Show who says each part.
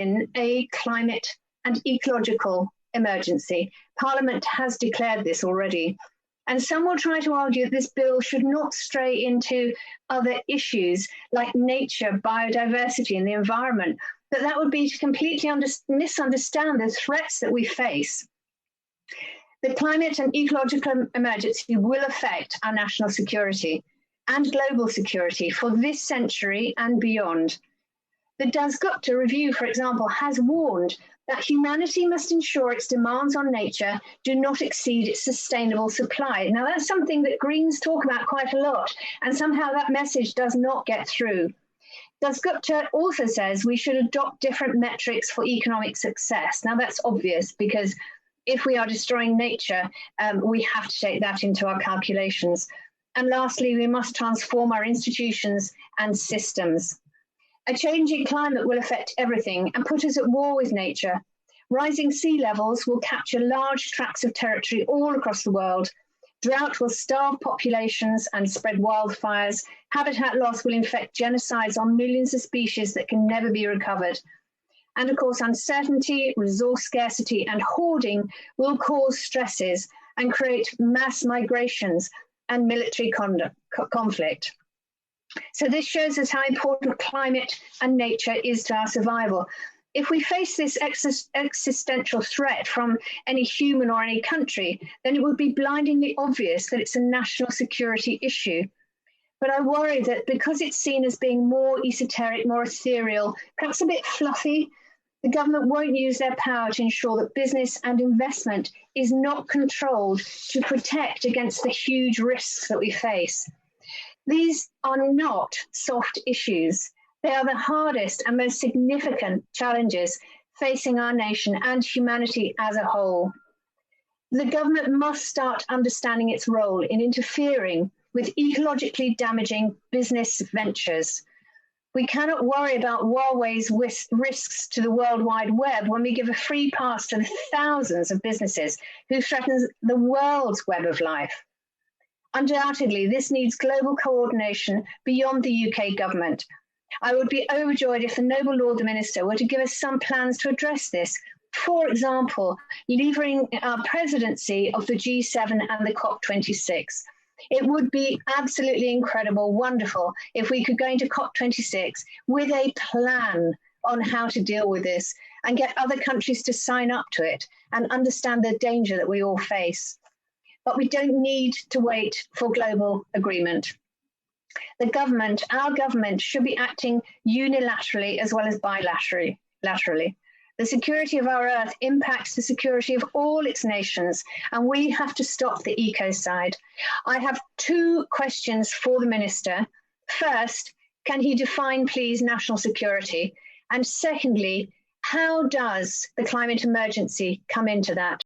Speaker 1: in a climate and ecological emergency. Parliament has declared this already. And some will try to argue that this bill should not stray into other issues like nature, biodiversity, and the environment, but that would be to completely misunderstand the threats that we face. The climate and ecological emergency will affect our national security and global security for this century and beyond. The Dasgupta Review, for example, has warned that humanity must ensure its demands on nature do not exceed its sustainable supply. Now, that's something that Greens talk about quite a lot, and somehow that message does not get through. Dasgupta also says we should adopt different metrics for economic success. Now, that's obvious because if we are destroying nature, we have to take that into our calculations. And lastly, we must transform our institutions and systems. A changing climate will affect everything and put us at war with nature. Rising sea levels will capture large tracts of territory all across the world. Drought will starve populations and spread wildfires. Habitat loss will infect genocides on millions of species that can never be recovered. And of course, uncertainty, resource scarcity, and hoarding will cause stresses and create mass migrations and military conflict. So this shows us how important climate and nature is to our survival. If we face this existential threat from any human or any country, then it would be blindingly obvious that it's a national security issue. But I worry that because it's seen as being more esoteric, more ethereal, perhaps a bit fluffy, the government won't use their power to ensure that business and investment is not controlled to protect against the huge risks that we face. These are not soft issues. They are the hardest and most significant challenges facing our nation and humanity as a whole. The government must start understanding its role in interfering with ecologically damaging business ventures. We cannot worry about Huawei's risks to the World Wide Web when we give a free pass to the thousands of businesses who threaten the world's web of life. Undoubtedly, this needs global coordination beyond the UK government. I would be overjoyed if the Noble Lord the Minister were to give us some plans to address this. For example, leaving our presidency of the G7 and the COP26. It would be absolutely incredible, wonderful, if we could go into COP26 with a plan on how to deal with this and get other countries to sign up to it and understand the danger that we all face. But we don't need to wait for global agreement. The government, our government, should be acting unilaterally as well as bilaterally. The security of our Earth impacts the security of all its nations, and we have to stop the ecocide. I have two questions for the Minister. First, can he define, please, national security? And secondly, how does the climate emergency come into that?